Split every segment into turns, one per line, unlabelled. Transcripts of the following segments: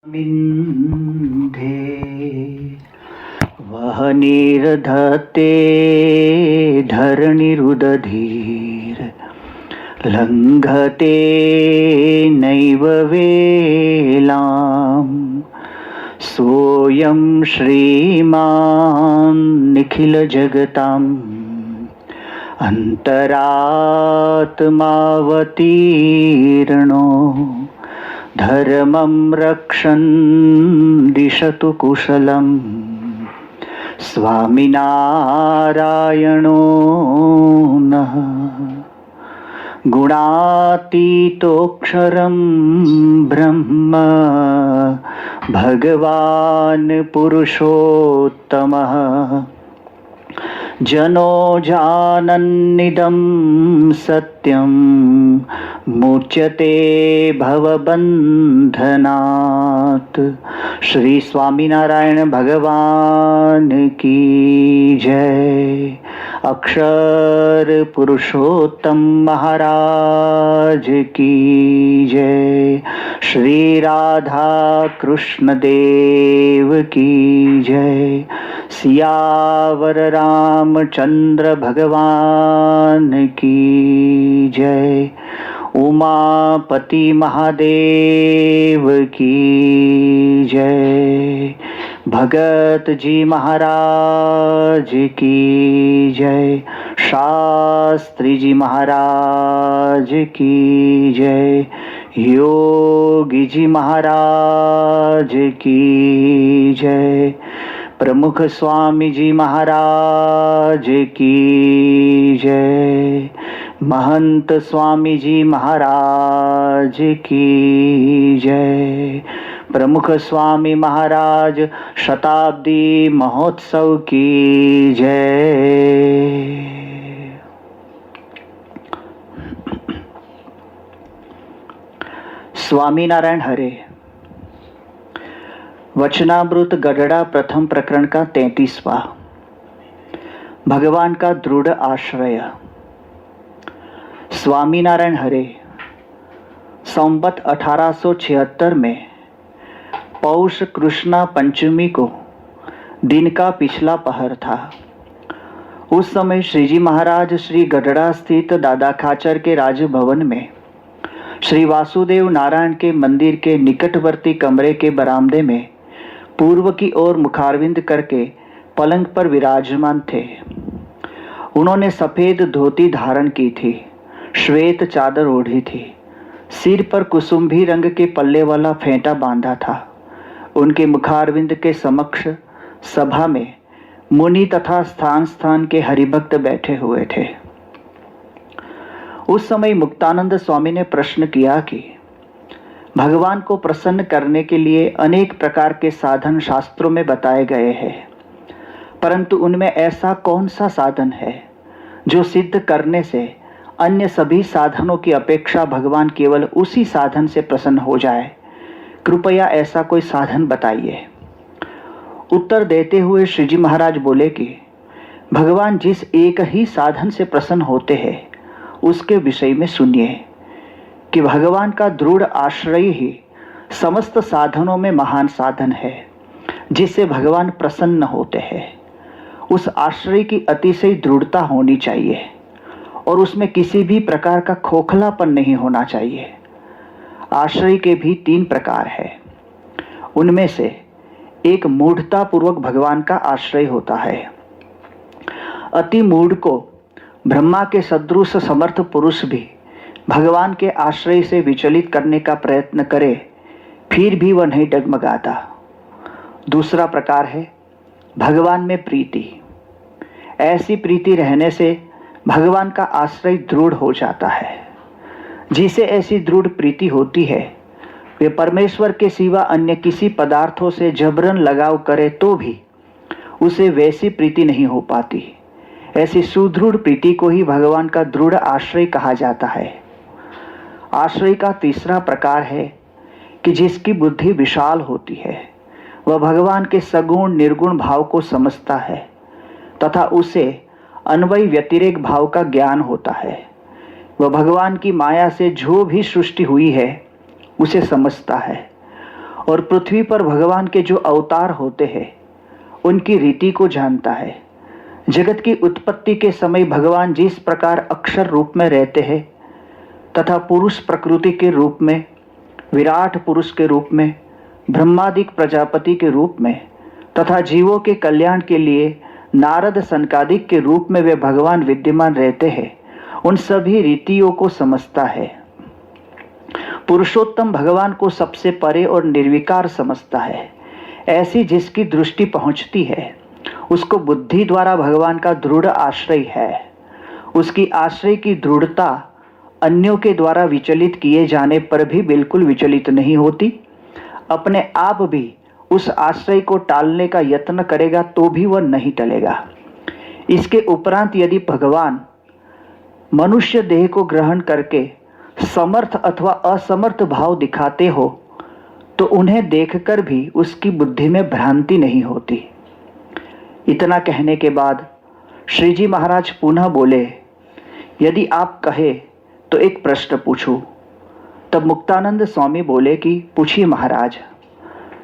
मिन्धे वह निर्धते धरणिरुदधीर लङ्घते नैव वेलाम् सोऽयं श्रीमान् निखिलजगताम् अन्तरात्मावतीर्णो धर्मं रक्षन् दिशतु कुशलम् स्वामिनारायणो नः गुणातीतोऽक्षरं ब्रह्म भगवान् पुरुषोत्तमः जनो जानन्निदं सत्यं मुच्यते भवबन्धनात्। श्री स्वामीनारायण भगवान की जय। अक्षर पुरुषोत्तम महाराज की जय। श्री राधा कृष्ण देव की जय। सियावर रामचंद्र भगवान की जय। उमापति महादेव की जय। भगत जी महाराज की जय। शास्त्री जी महाराज की जय। योगी जी महाराज की जय। प्रमुख स्वामी जी महाराज की जय। महंत स्वामी जी महाराज की जय। प्रमुख स्वामी महाराज शताब्दी महोत्सव की जय। स्वामीनारायण हरे। वचनामृत गढ़ड़ा प्रथम प्रकरण का 33वां। भगवान का दृढ़ आश्रय। स्वामीनारायण हरे। संवत 1876 में पौष कृष्णा पंचमी को दिन का पिछला पहर था। उस समय श्रीजी महाराज श्री गढ़ड़ा स्थित दादा खाचर के राजभवन में श्री वासुदेव नारायण के मंदिर के निकटवर्ती कमरे के बरामदे में पूर्व की ओर मुखारविंद करके पलंग पर विराजमान थे। उन्होंने सफेद धोती धारण की थी, श्वेत चादर ओढ़ी थी, सिर पर कुसुम्भी रंग के पल्ले वाला फेंटा बांधा था। उनके मुखारविंद के समक्ष सभा में मुनि तथा स्थान स्थान के हरिभक्त बैठे हुए थे। उस समय मुक्तानंद स्वामी ने प्रश्न किया कि भगवान को प्रसन्न करने के लिए अनेक प्रकार के साधन शास्त्रों में बताए गए हैं, परंतु उनमें ऐसा कौन सा साधन है जो सिद्ध करने से अन्य सभी साधनों की अपेक्षा भगवान केवल उसी साधन से प्रसन्न हो जाए? कृपया ऐसा कोई साधन बताइए। उत्तर देते हुए श्रीजी महाराज बोले कि भगवान जिस एक ही साधन से प्रसन्न होते हैं उसके विषय में सुनिए कि भगवान का दृढ़ आश्रय ही समस्त साधनों में महान साधन है जिससे भगवान प्रसन्न होते हैं। उस आश्रय की अतिशय दृढ़ता होनी चाहिए और उसमें किसी भी प्रकार का खोखलापन नहीं होना चाहिए। आश्रय के भी 3 प्रकार है। उनमें से एक मूढ़ता पूर्वक भगवान का आश्रय होता है। अति मूढ़ को ब्रह्मा के सदृश समर्थ पुरुष भी भगवान के आश्रय से विचलित करने का प्रयत्न करे फिर भी वह नहीं डगमगाता। दूसरा प्रकार है भगवान में प्रीति। ऐसी प्रीति रहने से भगवान का आश्रय दृढ़ हो जाता है। जिसे ऐसी दृढ़ प्रीति होती है वे परमेश्वर के सिवा अन्य किसी पदार्थों से जबरन लगाव करे तो भी उसे वैसी प्रीति नहीं हो पाती। ऐसी सुदृढ़ प्रीति को ही भगवान का दृढ़ आश्रय कहा जाता है। आश्रय का तीसरा प्रकार है कि जिसकी बुद्धि विशाल होती है, वह भगवान के सगुण निर्गुण भाव को समझता है तथा उसे अन्वय व्यतिरेक भाव का ज्ञान होता है। वह भगवान की माया से जो भी सृष्टि हुई है उसे समझता है और पृथ्वी पर भगवान के जो अवतार होते हैं उनकी रीति को जानता है। जगत की उत्पत्ति के समय भगवान जिस प्रकार अक्षर रूप में रहते हैं तथा पुरुष प्रकृति के रूप में, विराट पुरुष के रूप में, ब्रह्मादिक प्रजापति के रूप में तथा जीवों के कल्याण के लिए नारद सनकादिक के रूप में वे भगवान विद्यमान रहते हैं, उन सभी रीतियों को समझता है। पुरुषोत्तम भगवान को सबसे परे और निर्विकार समझता है। ऐसी जिसकी दृष्टि पहुंचती है उसको बुद्धि द्वारा भगवान का दृढ़ आश्रय है। उसकी आश्रय की दृढ़ता अन्यों के द्वारा विचलित किए जाने पर भी बिल्कुल विचलित नहीं होती। अपने आप भी उस आश्रय को टालने का यत्न करेगा तो भी वह नहीं टलेगा। इसके उपरांत यदि भगवान मनुष्य देह को ग्रहण करके समर्थ अथवा असमर्थ भाव दिखाते हो तो उन्हें देखकर भी उसकी बुद्धि में भ्रांति नहीं होती। इतना कहने के बाद श्री जी महाराज पुनः बोले, यदि आप कहे तो एक प्रश्न पूछूं। तब मुक्तानंद स्वामी बोले कि पूछिए महाराज।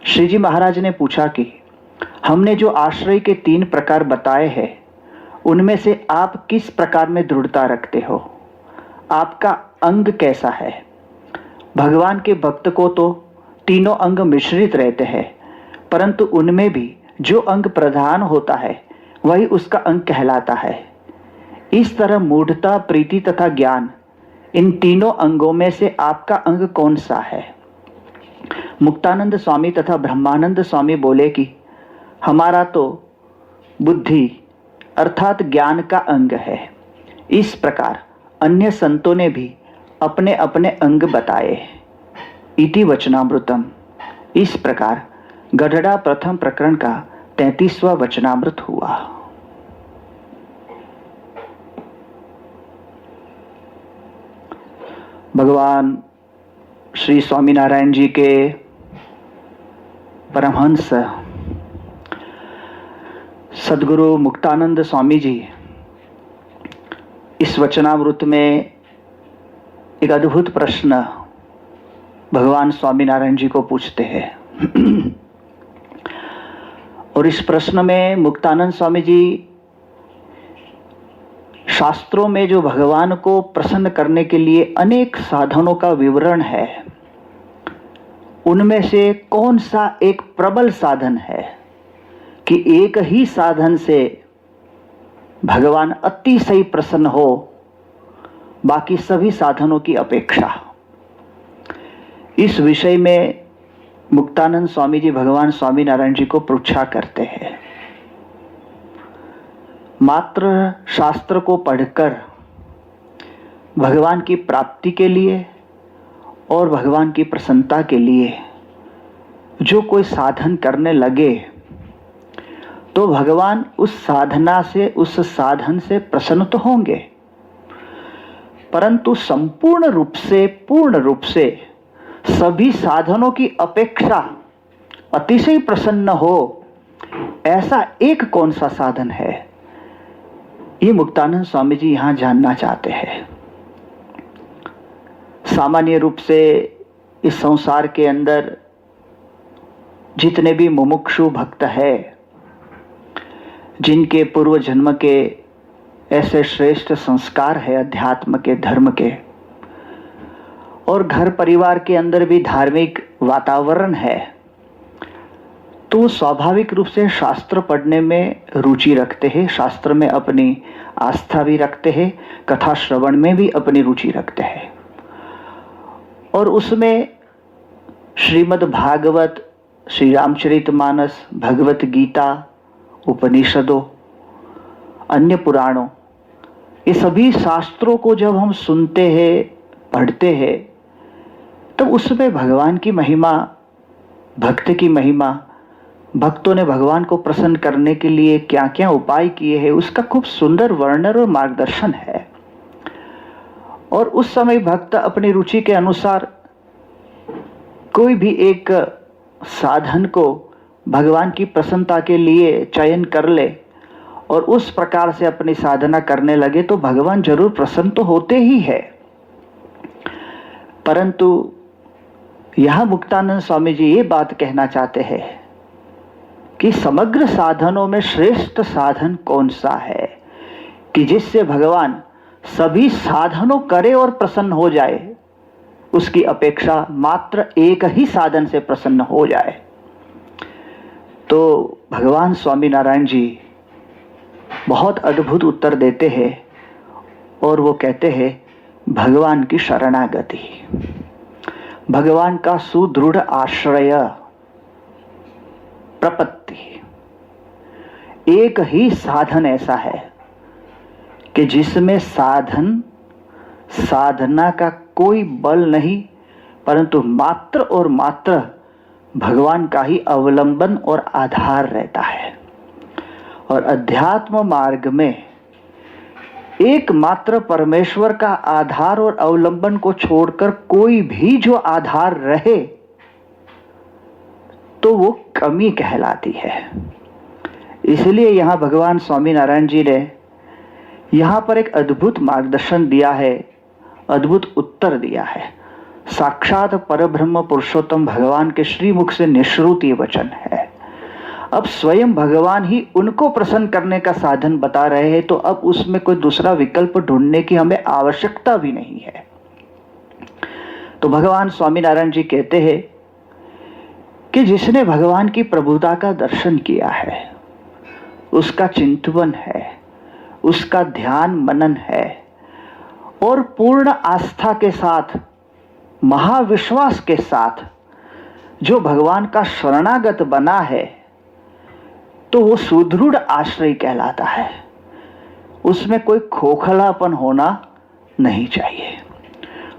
श्री जी महाराज ने पूछा कि हमने जो आश्रय के 3 प्रकार बताए हैं उनमें से आप किस प्रकार में दृढ़ता रखते हो? आपका अंग कैसा है? भगवान के भक्त को तो तीनों अंग मिश्रित रहते हैं, परंतु उनमें भी जो अंग प्रधान होता है वही उसका अंग कहलाता है। इस तरह मूढ़ता, प्रीति तथा ज्ञान, इन तीनों अंगों में से आपका अंग कौन सा है? मुक्तानंद स्वामी तथा ब्रह्मानंद स्वामी बोले कि हमारा तो बुद्धि अर्थात ज्ञान का अंग है। इस प्रकार अन्य संतों ने भी अपने अपने अंग बताए। इति वचनामृतम। इस प्रकार गढ़ड़ा प्रथम प्रकरण का 33वां वचनामृत हुआ। भगवान श्री स्वामीनारायण जी के परमहंस सद्गुरु मुक्तानंद स्वामी जी इस वचनामृत में एक अद्भुत प्रश्न भगवान स्वामीनारायण जी को पूछते हैं। और इस प्रश्न में मुक्तानंद स्वामी जी शास्त्रों में जो भगवान को प्रसन्न करने के लिए अनेक साधनों का विवरण है, उनमें से कौन सा एक प्रबल साधन है कि एक ही साधन से भगवान अतिशय प्रसन्न हो बाकी सभी साधनों की अपेक्षा। इस विषय में मुक्तानंद स्वामी जी भगवान स्वामीनारायण जी को पृच्छा करते हैं। मात्र शास्त्र को पढ़कर भगवान की प्राप्ति के लिए और भगवान की प्रसन्नता के लिए जो कोई साधन करने लगे तो भगवान उस साधना से, उस साधन से प्रसन्न तो होंगे, परंतु संपूर्ण रूप से, पूर्ण रूप से सभी साधनों की अपेक्षा अतिशय प्रसन्न हो, ऐसा एक कौन सा साधन है, ये मुक्तानंद स्वामी जी यहां जानना चाहते हैं। सामान्य रूप से इस संसार के अंदर जितने भी मुमुक्षु भक्त है, जिनके पूर्व जन्म के ऐसे श्रेष्ठ संस्कार है अध्यात्म के, धर्म के, और घर परिवार के अंदर भी धार्मिक वातावरण है, तो स्वाभाविक रूप से शास्त्र पढ़ने में रुचि रखते हैं, शास्त्र में अपनी आस्था भी रखते हैं, कथा श्रवण में भी अपनी रुचि रखते हैं। और उसमें श्रीमद् भागवत, श्री रामचरितमानस, भगवत गीता, उपनिषदों, अन्य पुराणों, ये सभी शास्त्रों को जब हम सुनते हैं, पढ़ते हैं, तब उसमें भगवान की महिमा, भक्त की महिमा, भक्तों ने भगवान को प्रसन्न करने के लिए क्या क्या उपाय किए हैं, उसका खूब सुंदर वर्णन और मार्गदर्शन है। और उस समय भक्त अपनी रुचि के अनुसार कोई भी एक साधन को भगवान की प्रसन्नता के लिए चयन कर ले और उस प्रकार से अपनी साधना करने लगे तो भगवान जरूर प्रसन्न तो होते ही है, परंतु यहां मुक्तानंद स्वामी जी ये बात कहना चाहते हैं कि समग्र साधनों में श्रेष्ठ साधन कौन सा है कि जिससे भगवान सभी साधनों करे और प्रसन्न हो जाए, उसकी अपेक्षा मात्र एक ही साधन से प्रसन्न हो जाए। तो भगवान स्वामीनारायण जी बहुत अद्भुत उत्तर देते हैं और वो कहते हैं भगवान की शरणागति, भगवान का सुदृढ़ आश्रय, प्रपत्ति। एक ही साधन ऐसा है कि जिसमें साधना का कोई बल नहीं, परंतु मात्र और मात्र भगवान का ही अवलंबन और आधार रहता है। और अध्यात्म मार्ग में एकमात्र परमेश्वर का आधार और अवलंबन को छोड़कर कोई भी जो आधार रहे तो वो कमी कहलाती है। इसलिए यहां भगवान स्वामीनारायण जी ने यहां पर एक अद्भुत मार्गदर्शन दिया है, अद्भुत उत्तर दिया है। साक्षात परब्रह्म पुरुषोत्तम भगवान के श्रीमुख से निश्रुत ये वचन है। अब स्वयं भगवान ही उनको प्रसन्न करने का साधन बता रहे हैं, तो अब उसमें कोई दूसरा विकल्प ढूंढने की हमें आवश्यकता भी नहीं है। तो भगवान स्वामीनारायण जी कहते हैं कि जिसने भगवान की प्रभुता का दर्शन किया है, उसका चिंतन है, उसका ध्यान मनन है और पूर्ण आस्था के साथ, महाविश्वास के साथ जो भगवान का शरणागत बना है, तो वो सुदृढ़ आश्रय कहलाता है। उसमें कोई खोखलापन होना नहीं चाहिए।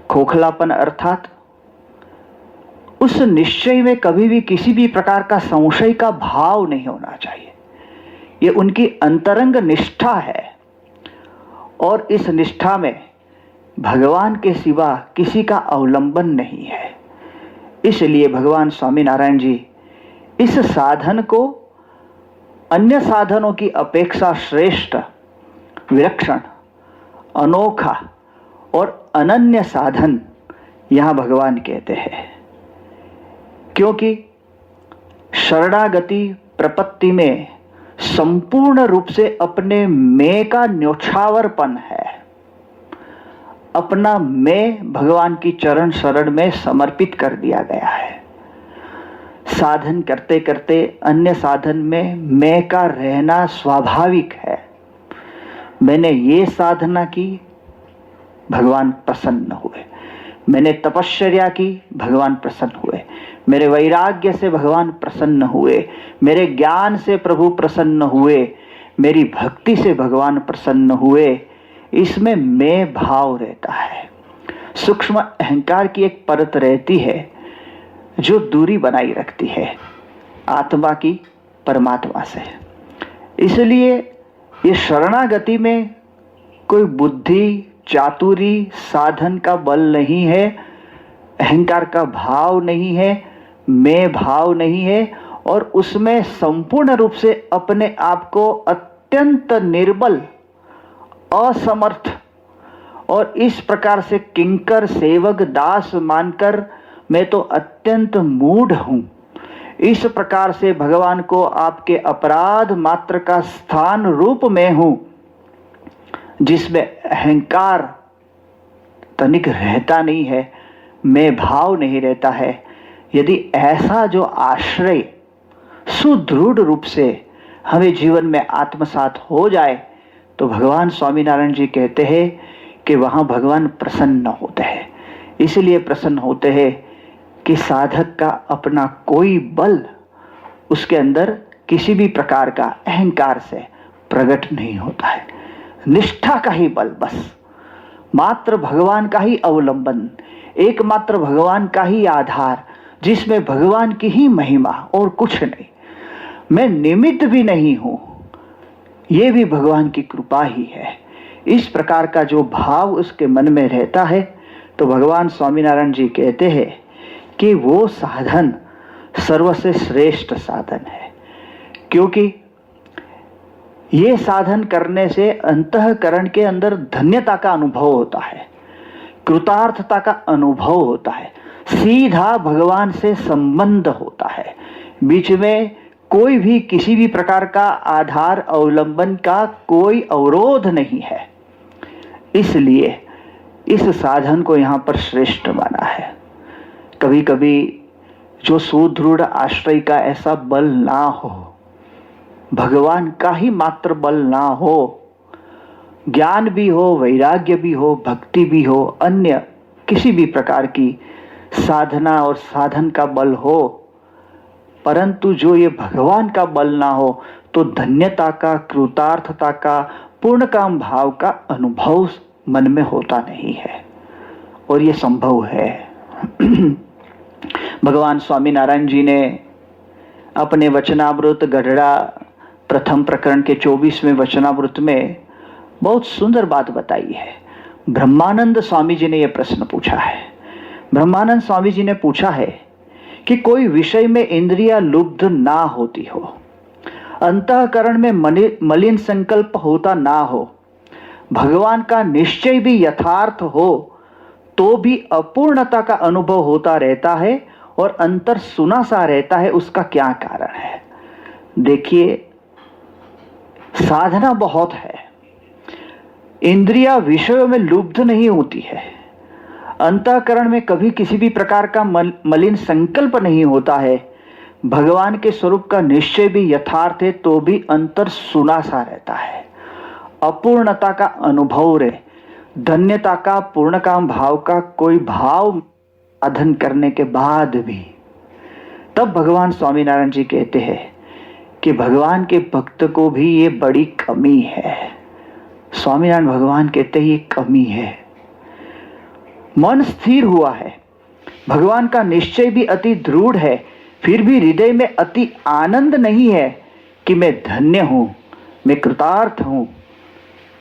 खोखलापन अर्थात उस निश्चय में कभी भी किसी भी प्रकार का संशय का भाव नहीं होना चाहिए। ये उनकी अंतरंग निष्ठा है और इस निष्ठा में भगवान के सिवा किसी का अवलंबन नहीं है। इसलिए भगवान स्वामीनारायण जी इस साधन को अन्य साधनों की अपेक्षा श्रेष्ठ, विलक्षण, अनोखा और अनन्य साधन यहां भगवान कहते हैं, क्योंकि शरणागति प्रपत्ति में संपूर्ण रूप से अपने मैं का न्योछावरपन है। अपना मैं भगवान की चरण शरण में समर्पित कर दिया गया है। साधन करते करते अन्य साधन में मैं का रहना स्वाभाविक है। मैंने ये साधना की, भगवान प्रसन्न हुए। मैंने तपश्चर्या की, भगवान प्रसन्न हुए। मेरे वैराग्य से भगवान प्रसन्न हुए। मेरे ज्ञान से प्रभु प्रसन्न हुए। मेरी भक्ति से भगवान प्रसन्न हुए। इसमें मैं भाव रहता है। सूक्ष्म अहंकार की एक परत रहती है जो दूरी बनाई रखती है आत्मा की परमात्मा से। इसलिए ये शरणागति में कोई बुद्धि, चातुरी, साधन का बल नहीं है, अहंकार का भाव नहीं है, मैं भाव नहीं है, और उसमें संपूर्ण रूप से अपने आप को अत्यंत निर्बल, असमर्थ और इस प्रकार से किंकर, सेवक, दास मानकर मैं तो अत्यंत मूढ़ हूं, इस प्रकार से भगवान को आपके अपराध मात्र का स्थान रूप में हूं, जिसमें अहंकार तनिक रहता नहीं है, मैं भाव नहीं रहता है। यदि ऐसा जो आश्रय सुदृढ़ रूप से हमें जीवन में आत्मसात हो जाए, तो भगवान स्वामीनारायण जी कहते हैं कि वहां भगवान प्रसन्न होते हैं। इसलिए प्रसन्न होते हैं कि साधक का अपना कोई बल उसके अंदर किसी भी प्रकार का अहंकार से प्रकट नहीं होता है। निष्ठा का ही बल, बस मात्र भगवान का ही अवलंबन, एकमात्र भगवान का ही आधार, जिसमें भगवान की ही महिमा और कुछ नहीं। मैं निमित्त भी नहीं हूं, यह भी भगवान की कृपा ही है। इस प्रकार का जो भाव उसके मन में रहता है, तो भगवान स्वामीनारायण जी कहते हैं कि वो साधन सर्वसे श्रेष्ठ साधन है, क्योंकि ये साधन करने से अंतःकरण के अंदर धन्यता का अनुभव होता है, कृतार्थता का अनुभव होता है, सीधा भगवान से संबंध होता है। बीच में कोई भी किसी भी प्रकार का आधार अवलंबन का कोई अवरोध नहीं है। इसलिए इस साधन को यहां पर श्रेष्ठ माना है। कभी कभी जो सुदृढ़ आश्रय का ऐसा बल ना हो, भगवान का ही मात्र बल ना हो, ज्ञान भी हो, वैराग्य भी हो, भक्ति भी हो, अन्य किसी भी प्रकार की साधना और साधन का बल हो, परंतु जो ये भगवान का बल ना हो, तो धन्यता का, कृतार्थता का, पूर्ण काम भाव का अनुभव मन में होता नहीं है। और ये संभव है। भगवान स्वामी नारायण जी ने अपने वचनामृत गढ़ड़ा प्रथम प्रकरण के 24वें वचनामृत में बहुत सुंदर बात बताई है। ब्रह्मानंद स्वामी जी ने यह प्रश्न पूछा है। ब्रह्मानंद स्वामी जी ने पूछा है कि कोई विषय में इंद्रिया लुब्ध ना होती हो, अंतःकरण में मलिन संकल्प होता ना हो, भगवान का निश्चय भी यथार्थ हो, तो भी अपूर्णता का अनुभव होता रहता है और अंतर सुना सा रहता है। उसका क्या कारण है? देखिए, साधना बहुत है, इंद्रिया विषयों में लुब्ध नहीं होती है, अंतःकरण में कभी किसी भी प्रकार का मलिन संकल्प नहीं होता है, भगवान के स्वरूप का निश्चय भी यथार्थ है, तो भी अंतर सुना सा रहता है, अपूर्णता का अनुभव रहे, धन्यता का, पूर्ण काम भाव का कोई भाव साधन करने के बाद भी, तब भगवान स्वामीनारायण जी कहते हैं कि भगवान के भक्त को भी ये बड़ी कमी है। स्वामीनारायण भगवान कहते हैं ये कमी है। मन स्थिर हुआ है, भगवान का निश्चय भी अति दृढ़ है, फिर भी हृदय में अति आनंद नहीं है कि मैं धन्य हूं, मैं कृतार्थ हूं,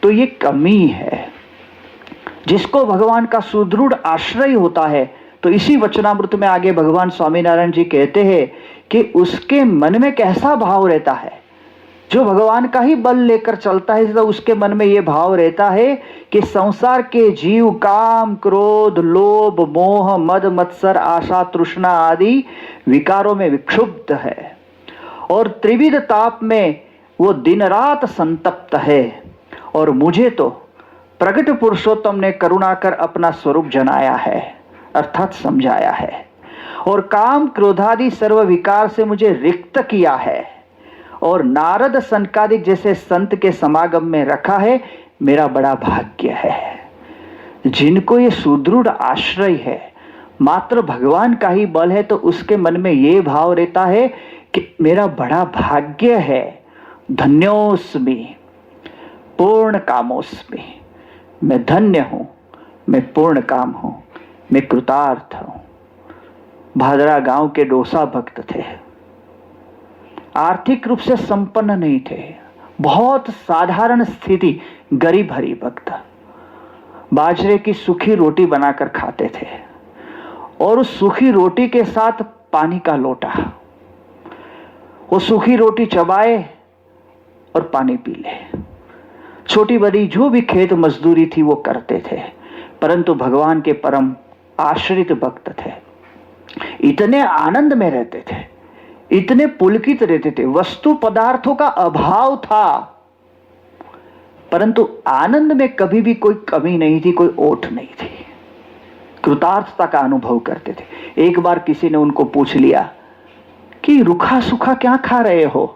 तो ये कमी है। जिसको भगवान का सुदृढ़ आश्रय होता है, तो इसी वचनामृत में आगे भगवान स्वामीनारायण जी कहते हैं कि उसके मन में कैसा भाव रहता है। जो भगवान का ही बल लेकर चलता है, तो उसके मन में यह भाव रहता है कि संसार के जीव काम, क्रोध, लोभ, मोह, मद, मत्सर, आशा, तृष्णा आदि विकारों में विक्षुब्ध है और त्रिविध ताप में वो दिन रात संतप्त है, और मुझे तो प्रगट पुरुषोत्तम ने करुणा कर अपना स्वरूप जनाया है, अर्थात समझाया है, और काम क्रोधादि सर्व विकार से मुझे रिक्त किया है और नारद सनकादिक जैसे संत के समागम में रखा है। मेरा बड़ा भाग्य है। जिनको ये सुदृढ़ आश्रय है, मात्र भगवान का ही बल है, तो उसके मन में ये भाव रहता है कि मेरा बड़ा भाग्य है, धन्योस्मि, पूर्ण कामोस्मि, मैं धन्य हूं, मैं पूर्ण काम हूं, मैं कृतार्थ हूं। भादरा गांव के डोसा भक्त थे, आर्थिक रूप से संपन्न नहीं थे, बहुत साधारण स्थिति, गरीब हरि भक्त, बाजरे की सूखी रोटी बनाकर खाते थे और उस सूखी रोटी के साथ पानी का लोटा, वो सूखी रोटी चबाए और पानी पी ले। छोटी बड़ी जो भी खेत मजदूरी थी वो करते थे, परंतु भगवान के परम आश्रित भक्त थे, इतने आनंद में रहते थे, इतने पुलकित रहते थे। वस्तु पदार्थों का अभाव था, परंतु आनंद में कभी भी कोई कमी नहीं थी, कोई ओट नहीं थी, कृतार्थता का अनुभव करते थे। एक बार किसी ने उनको पूछ लिया कि रूखा सूखा क्या खा रहे हो,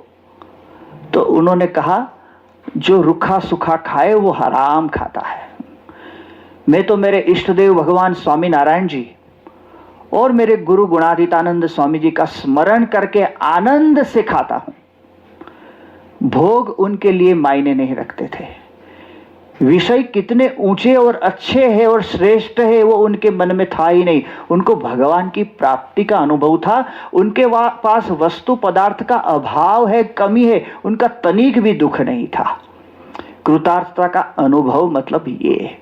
तो उन्होंने कहा जो रूखा सूखा खाए वो हराम खाता है। मैं तो मेरे इष्ट देव भगवान स्वामी नारायण जी और मेरे गुरु गुणातीतानंद स्वामी जी का स्मरण करके आनंद से खाता हूं। भोग उनके लिए मायने नहीं रखते थे, विषय कितने ऊंचे और अच्छे हैं और श्रेष्ठ है वो उनके मन में था ही नहीं। उनको भगवान की प्राप्ति का अनुभव था, उनके पास वस्तु पदार्थ का अभाव है, कमी है, उनका तनिक भी दुख नहीं था। कृतार्थता का अनुभव मतलब ये,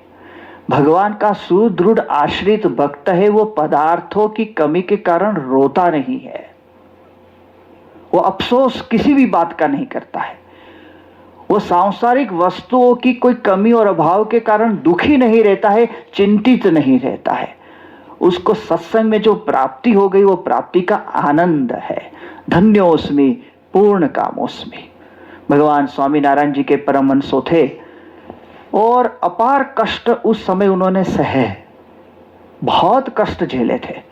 भगवान का सुदृढ़ आश्रित भक्त है, वो पदार्थों की कमी के कारण रोता नहीं है, वो अफसोस किसी भी बात का नहीं करता है, वो सांसारिक वस्तुओं की कोई कमी और अभाव के कारण दुखी नहीं रहता है, चिंतित नहीं रहता है। उसको सत्संग में जो प्राप्ति हो गई वो प्राप्ति का आनंद है। धन्योस्मि पूर्ण कामोस्मि। भगवान स्वामीनारायण जी के परम हंसो थे और अपार कष्ट उस समय उन्होंने सहे, बहुत कष्ट झेले थे।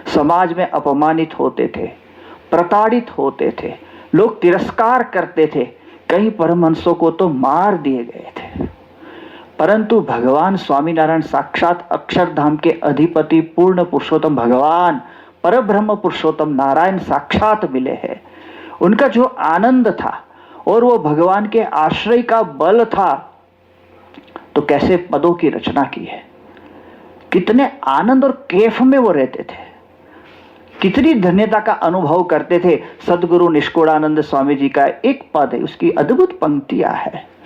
समाज में अपमानित होते थे, प्रताड़ित होते थे, लोग तिरस्कार करते थे, कई परमहंसों को तो मार दिए गए थे। परंतु भगवान स्वामीनारायण साक्षात अक्षरधाम के अधिपति पूर्ण पुरुषोत्तम भगवान परब्रह्म पुरुषोत्तम नारायण साक्षात मिले हैं। उनका जो आनंद था और वो भगवान के आश्रय का बल था, तो कैसे पदों की रचना की है, कितने आनंद और कैफ में वो रहते थे, कितनी धन्यता का अनुभव करते थे। सदगुरु निष्कुड़ानंद स्वामी जी का एक पद है, उसकी अद्भुत पंक्तियां है।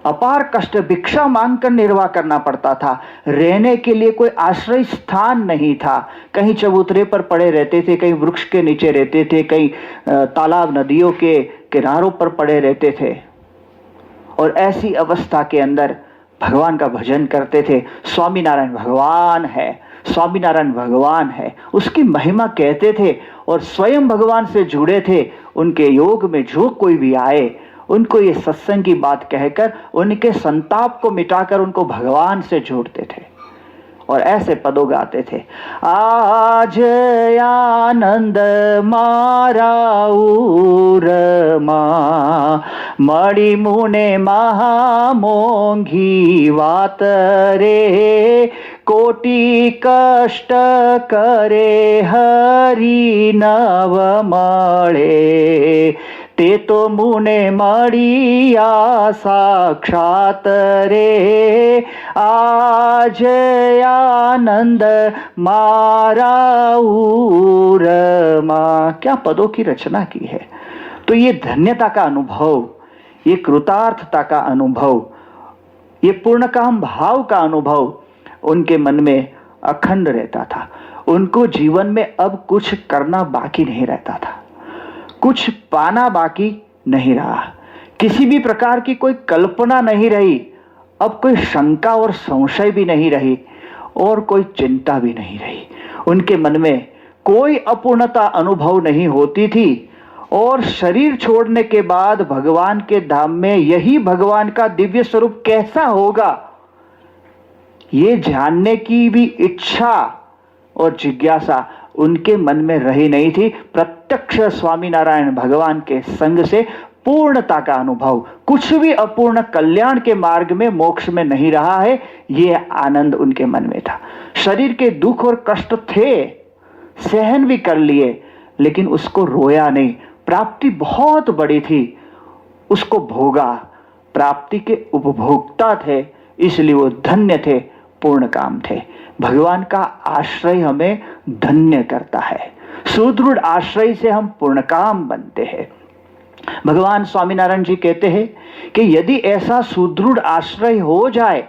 अपार कष्ट भिक्षा मांगकर निर्वाह करना पड़ता था, रहने के लिए कोई आश्रय स्थान नहीं था, कहीं चबूतरे पर पड़े रहते थे, कहीं वृक्ष के नीचे रहते थे, कहीं तालाब नदियों के किनारों पर पड़े रहते थे। और ऐसी अवस्था के अंदर भगवान का भजन करते थे। स्वामीनारायण भगवान है, स्वामीनारायण भगवान है, उसकी महिमा कहते थे और स्वयं भगवान से जुड़े थे। उनके योग में जो कोई भी आए उनको ये सत्संग की बात कहकर उनके संताप को मिटाकर उनको भगवान से जोड़ते थे और ऐसे पदों गाते थे। आज आनंद मारा उरमा मड़ी मुने महा मोंघी वात रे कोटि कष्ट करे हरि नव मळे ते तो मुने मड़िया साक्षात रे आज आनंद मारा उरमा। क्या पदों की रचना की है। तो ये धन्यता का अनुभव, ये कृतार्थता का अनुभव, ये पूर्णकाम भाव का अनुभव उनके मन में अखंड रहता था। उनको जीवन में अब कुछ करना बाकी नहीं रहता था, कुछ पाना बाकी नहीं रहा, किसी भी प्रकार की कोई कल्पना नहीं रही, अब कोई शंका और संशय भी नहीं रही और कोई चिंता भी नहीं रही। उनके मन में कोई अपूर्णता अनुभव नहीं होती थी और शरीर छोड़ने के बाद भगवान के धाम में यही भगवान का दिव्य स्वरूप कैसा होगा, ये जानने की भी इच्छा और जिज्ञासा उनके मन में रही नहीं थी। प्रत्यक्ष स्वामीनारायण भगवान के संग से पूर्णता का अनुभव, कुछ भी अपूर्ण कल्याण के मार्ग में मोक्ष में नहीं रहा है, ये आनंद उनके मन में था। शरीर के दुख और कष्ट थे, सहन भी कर लिए, लेकिन उसको रोया नहीं। प्राप्ति बहुत बड़ी थी, उसको भोगा, प्राप्ति के उपभोक्ता थे, इसलिए वो धन्य थे, पूर्ण काम थे। भगवान का आश्रय हमें धन्य करता है, सुदृढ़ आश्रय से हम पूर्ण काम बनते हैं। भगवान स्वामीनारायण जी कहते हैं कि यदि ऐसा सुदृढ़ आश्रय हो जाए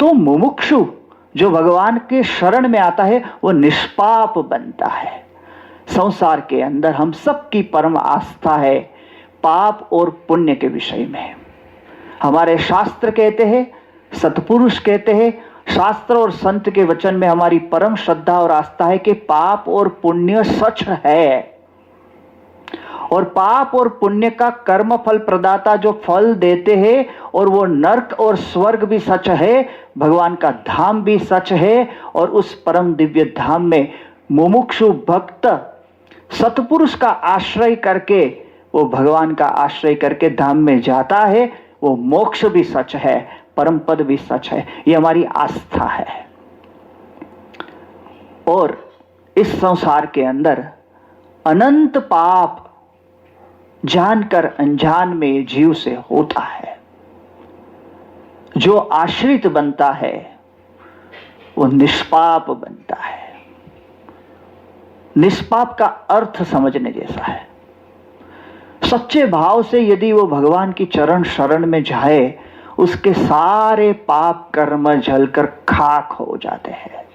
तो मुमुक्षु जो भगवान के शरण में आता है वो निष्पाप बनता है। संसार के अंदर हम सबकी परम आस्था है पाप और पुण्य के विषय में। हमारे शास्त्र कहते हैं, सतपुरुष कहते हैं, शास्त्र और संत के वचन में हमारी परम श्रद्धा और आस्था है कि पाप और पुण्य सच है और पाप और पुण्य का कर्म फल प्रदाता जो फल देते हैं और वो नर्क और स्वर्ग भी सच है, भगवान का धाम भी सच है। और उस परम दिव्य धाम में मुमुक्षु भक्त सतपुरुष का आश्रय करके, वो भगवान का आश्रय करके धाम में जाता है, वो मोक्ष भी सच है, परम पद भी सच है। ये हमारी आस्था है। और इस संसार के अंदर अनंत पाप जानकर अनजान में जीव से होता है। जो आश्रित बनता है वो निष्पाप बनता है। निष्पाप का अर्थ समझने जैसा है। सच्चे भाव से यदि वो भगवान की चरण शरण में जाए, उसके सारे पाप कर्म जलकर खाक हो जाते हैं।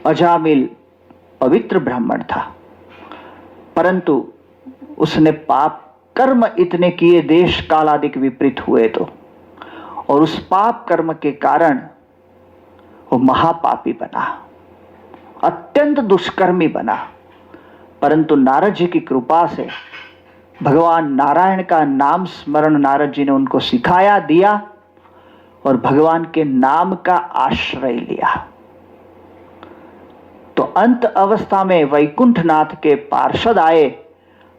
अजामिल पवित्र ब्राह्मण था, परंतु उसने पाप कर्म इतने किए, देश कालादिक विपरीत हुए तो, और उस पाप कर्म के कारण वो महापापी बना, अत्यंत दुष्कर्मी बना। परंतु नारद जी की कृपा से भगवान नारायण का नाम स्मरण नारद जी ने उनको सिखाया, दिया और भगवान के नाम का आश्रय लिया। तो अंत अवस्था में वैकुंठनाथ के पार्षद आए,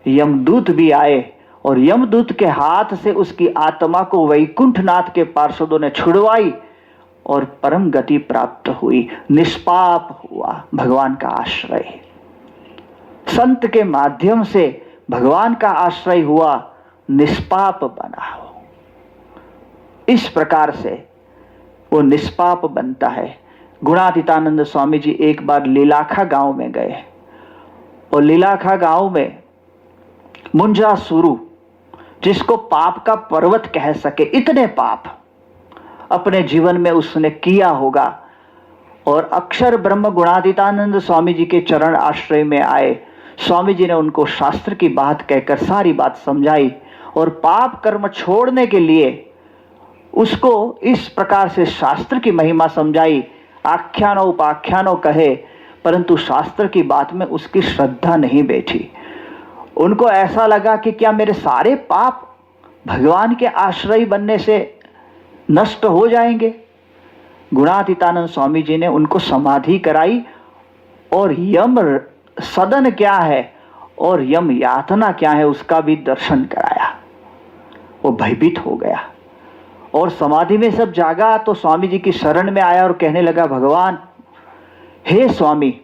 यमदूत भी आए और यमदूत के हाथ से उसकी आत्मा को वैकुंठनाथ के पार्षदों ने छुड़वाई और परम गति प्राप्त हुई, निष्पाप हुआ, भगवान का आश्रय। संत के माध्यम से भगवान का आश्रय हुआ, निष्पाप बना। इस प्रकार से वो निष्पाप बनता है। गुणातीतानंद स्वामी जी एक बार लीलाखा गांव में गए और लीलाखा गांव में मुंजासुरु, जिसको पाप का पर्वत कह सके, इतने पाप अपने जीवन में उसने किया होगा, और अक्षर ब्रह्म गुणातीतानंद स्वामी जी के चरण आश्रय में आए। स्वामी जी ने उनको शास्त्र की बात कहकर सारी बात समझाई और पाप कर्म छोड़ने के लिए उसको इस प्रकार से शास्त्र की महिमा समझाई। आख्यानों उपाख्यानों कहे, परंतु शास्त्र की बात में उसकी श्रद्धा नहीं बैठी। उनको ऐसा लगा कि क्या मेरे सारे पाप भगवान के आश्रय बनने से नष्ट हो जाएंगे। गुणातीतानंद स्वामी जी ने उनको समाधि कराई और यम सदन क्या है और यम यातना क्या है उसका भी दर्शन कराया। वो भयभीत हो गया और समाधि में सब जागा तो स्वामी जी की शरण में आया और कहने लगा, भगवान, हे स्वामी,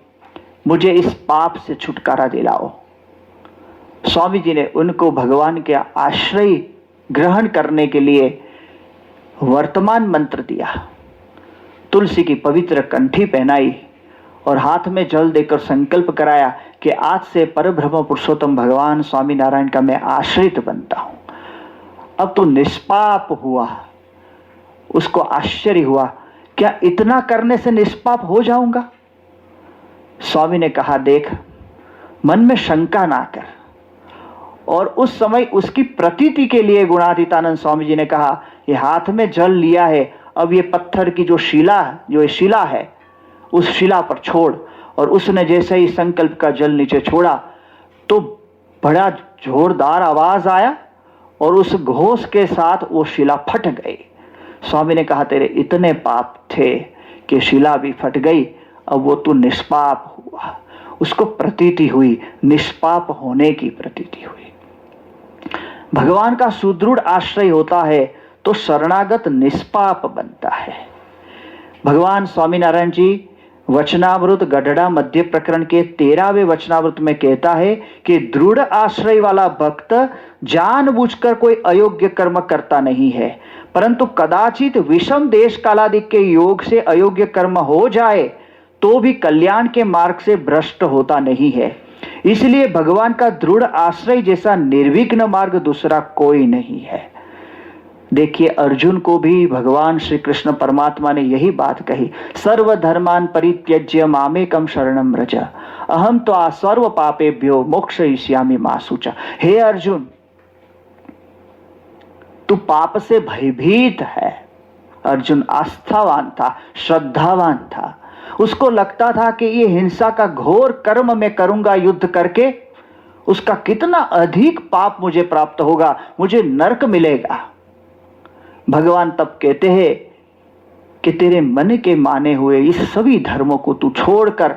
मुझे इस पाप से छुटकारा दिलाओ। स्वामी जी ने उनको भगवान के आश्रय ग्रहण करने के लिए वर्तमान मंत्र दिया, तुलसी की पवित्र कंठी पहनाई और हाथ में जल देकर संकल्प कराया कि आज से परब्रह्म पुरुषोत्तम भगवान स्वामी नारायण का मैं आश्रित बनता हूं। अब तो निष्पाप हुआ। उसको आश्चर्य हुआ, क्या इतना करने से निष्पाप हो जाऊंगा? स्वामी ने कहा, देख, मन में शंका ना कर। और उस समय उसकी प्रतीति के लिए गुणातीतानंद स्वामी जी ने कहा, ये हाथ में जल लिया है, अब ये पत्थर की जो शिला है उस शिला पर छोड़। और उसने जैसे ही संकल्प का जल नीचे छोड़ा तो बड़ा जोरदार आवाज आया और उस घोष के साथ वो शिला फट गई। स्वामी ने कहा, तेरे इतने पाप थे कि शिला भी फट गई, अब वो तू निष्पाप हुआ। उसको प्रतीति हुई, निष्पाप होने की प्रतीति हुई। भगवान का सुदृढ़ आश्रय होता है तो शरणागत निष्पाप बनता है। भगवान स्वामीनारायण जी वचनामृत गढ़ड़ा मध्य प्रकरण के 13वें वचनामृत में कहता है कि दृढ़ आश्रय वाला भक्त जानबूझकर कोई अयोग्य कर्म करता नहीं है, परंतु कदाचित विषम देश कालादिक के योग से अयोग्य कर्म हो जाए तो भी कल्याण के मार्ग से भ्रष्ट होता नहीं है। इसलिए भगवान का दृढ़ आश्रय जैसा निर्विघ्न मार्ग दूसरा कोई नहीं है। देखिए, अर्जुन को भी भगवान श्री कृष्ण परमात्मा ने यही बात कही, सर्वधर्मान परित्यज्य मामेकम शरणम व्रज अहम तो सर्व पापेभ्यो मोक्षयिष्यामि मा शुचा। हे अर्जुन, तू पाप से भयभीत है। अर्जुन आस्थावान था, श्रद्धावान था। उसको लगता था कि ये हिंसा का घोर कर्म मैं करूंगा युद्ध करके, उसका कितना अधिक पाप मुझे प्राप्त होगा, मुझे नरक मिलेगा। भगवान तब कहते हैं कि तेरे मन के माने हुए इस सभी धर्मों को तू छोड़कर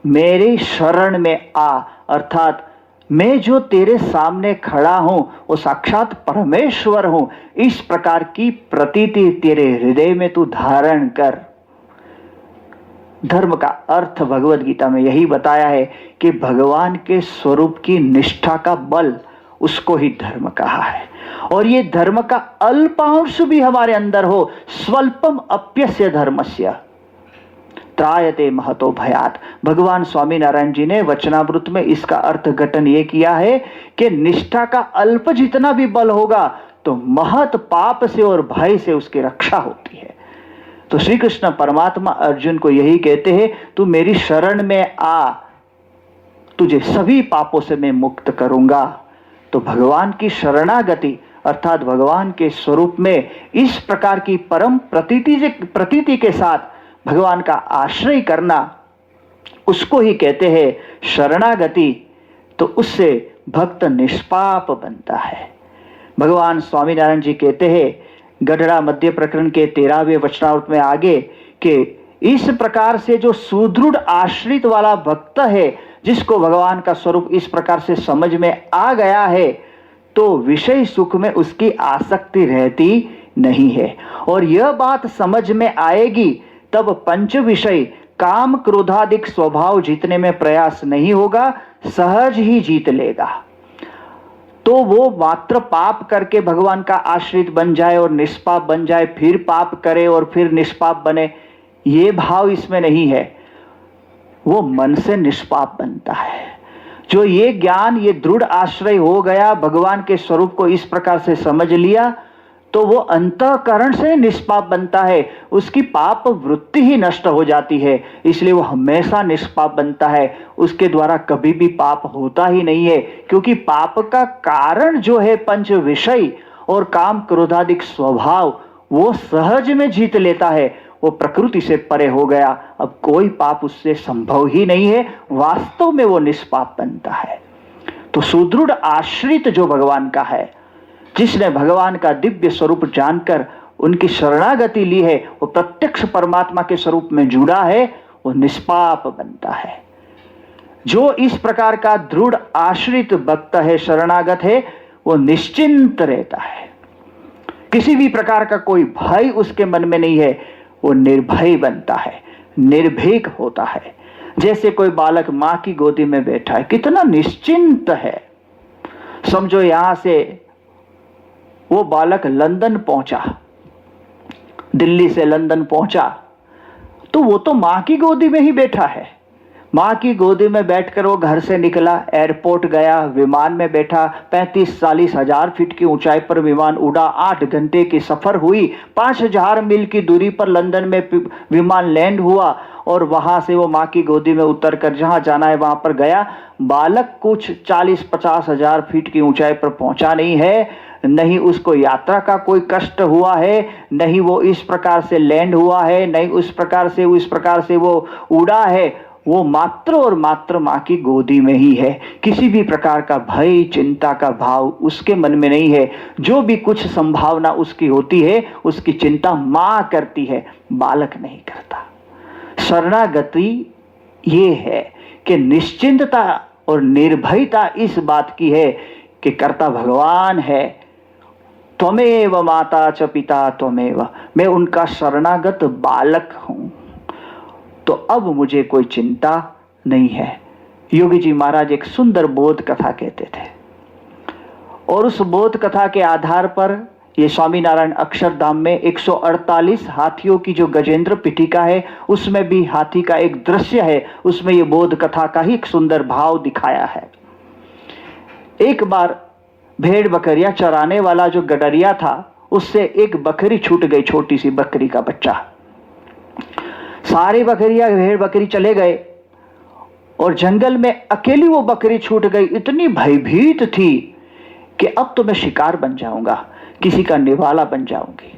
मेरे शरण में आ, अर्थात मैं जो तेरे सामने खड़ा हूं वो साक्षात परमेश्वर हूं। इस प्रकार की प्रतीति तेरे हृदय में तू धारण कर। धर्म का अर्थ भगवद गीता में यही बताया है कि भगवान के स्वरूप की निष्ठा का बल, उसको ही धर्म कहा है। और ये धर्म का अल्पांश भी हमारे अंदर हो, स्वल्पम अप्यस्य धर्मस्य त्रायते महतो भयात। भगवान स्वामीनारायण जी ने वचनामृत में इसका अर्थ घटन ये किया है कि निष्ठा का अल्प जितना भी बल होगा तो महत पाप से और भय से उसकी रक्षा होती है। तो श्री कृष्ण परमात्मा अर्जुन को यही कहते हैं, तू मेरी शरण में आ, तुझे सभी पापों से मैं मुक्त करूंगा। तो भगवान की शरणागति अर्थात भगवान के स्वरूप में इस प्रकार की परम प्रतीति के साथ भगवान का आश्रय करना, उसको ही कहते हैं शरणागति। तो उससे भक्त निष्पाप बनता है। भगवान स्वामीनारायण जी कहते हैं गढ़ड़ा मध्य प्रकरण के 13वें वचनामृत में आगे कि इस प्रकार से जो सुदृढ़ आश्रित वाला भक्त है, जिसको भगवान का स्वरूप इस प्रकार से समझ में आ गया है, तो विषय सुख में उसकी आसक्ति रहती नहीं है। और यह बात समझ में आएगी तब पंच विषय काम क्रोधादिक स्वभाव जीतने में प्रयास नहीं होगा, सहज ही जीत लेगा। तो वो मात्र पाप करके भगवान का आश्रित बन जाए और निष्पाप बन जाए, फिर पाप करे और फिर निष्पाप बने, ये भाव इसमें नहीं है। वो मन से निष्पाप बनता है। जो ये ज्ञान, ये दृढ़ आश्रय हो गया, भगवान के स्वरूप को इस प्रकार से समझ लिया, तो वो अंतःकरण से निष्पाप बनता है। उसकी पाप वृत्ति ही नष्ट हो जाती है, इसलिए वो हमेशा निष्पाप बनता है। उसके द्वारा कभी भी पाप होता ही नहीं है, क्योंकि पाप का कारण जो है पंच विषय और काम क्रोधादिक स्वभाव, वो सहज में जीत लेता है। वो प्रकृति से परे हो गया, अब कोई पाप उससे संभव ही नहीं है, वास्तव में वो निष्पाप बनता है। तो सुदृढ़ आश्रित जो भगवान का है, जिसने भगवान का दिव्य स्वरूप जानकर उनकी शरणागति ली है, वो प्रत्यक्ष परमात्मा के स्वरूप में जुड़ा है, वो निष्पाप बनता है। जो इस प्रकार का दृढ़ आश्रित भक्त है, शरणागत है, वो निश्चिंत रहता है। किसी भी प्रकार का कोई भय उसके मन में नहीं है, वो निर्भय बनता है, निर्भीक होता है। जैसे कोई बालक मां की गोदी में बैठा है, कितना निश्चिंत है। समझो यहां से वो बालक लंदन पहुंचा, दिल्ली से लंदन पहुंचा, तो वो तो मां की गोदी में ही बैठा है। मां की गोदी में बैठकर वो घर से निकला, एयरपोर्ट गया, विमान में बैठा, 35-40 हजार फीट की ऊंचाई पर विमान उड़ा, 8 घंटे की सफर हुई, 5000 मील की दूरी पर लंदन में विमान लैंड हुआ, और वहां से वो मां की गोदी में उतरकर जहां जाना है वहां पर गया। बालक कुछ 40-50 हजार फीट की ऊंचाई पर पहुंचा नहीं है, नहीं उसको यात्रा का कोई कष्ट हुआ है, नहीं वो इस प्रकार से लैंड हुआ है, नहीं उस प्रकार से वो उड़ा है। वो मात्र और मात्र मां की गोदी में ही है। किसी भी प्रकार का भय, चिंता का भाव उसके मन में नहीं है। जो भी कुछ संभावना उसकी होती है, उसकी चिंता मां करती है, बालक नहीं करता। शरणागति ये है कि निश्चिंतता और निर्भयता इस बात की है कि कर्ता भगवान है। त्वमेव माता च पिता त्वमेव, मैं उनका शरणागत बालक हूं, तो अब मुझे कोई चिंता नहीं है। योगी जी महाराज एक सुंदर बोध कथा कहते थे, और उस बोध कथा के आधार पर ये स्वामीनारायण अक्षरधाम में 148 हाथियों की जो गजेंद्र पीठिका है, उसमें भी हाथी का एक दृश्य है, उसमें ये बोध कथा का ही एक सुंदर भाव दिखाया है। एक बार भेड़ बकरियां चराने वाला जो गडरिया था, उससे एक बकरी छूट गई, छोटी सी बकरी का बच्चा। सारी बकरियां भेड़ बकरी चले गए और जंगल में अकेली वो बकरी छूट गई। इतनी भयभीत थी कि अब तो मैं शिकार बन जाऊंगा, किसी का निवाला बन जाऊंगी।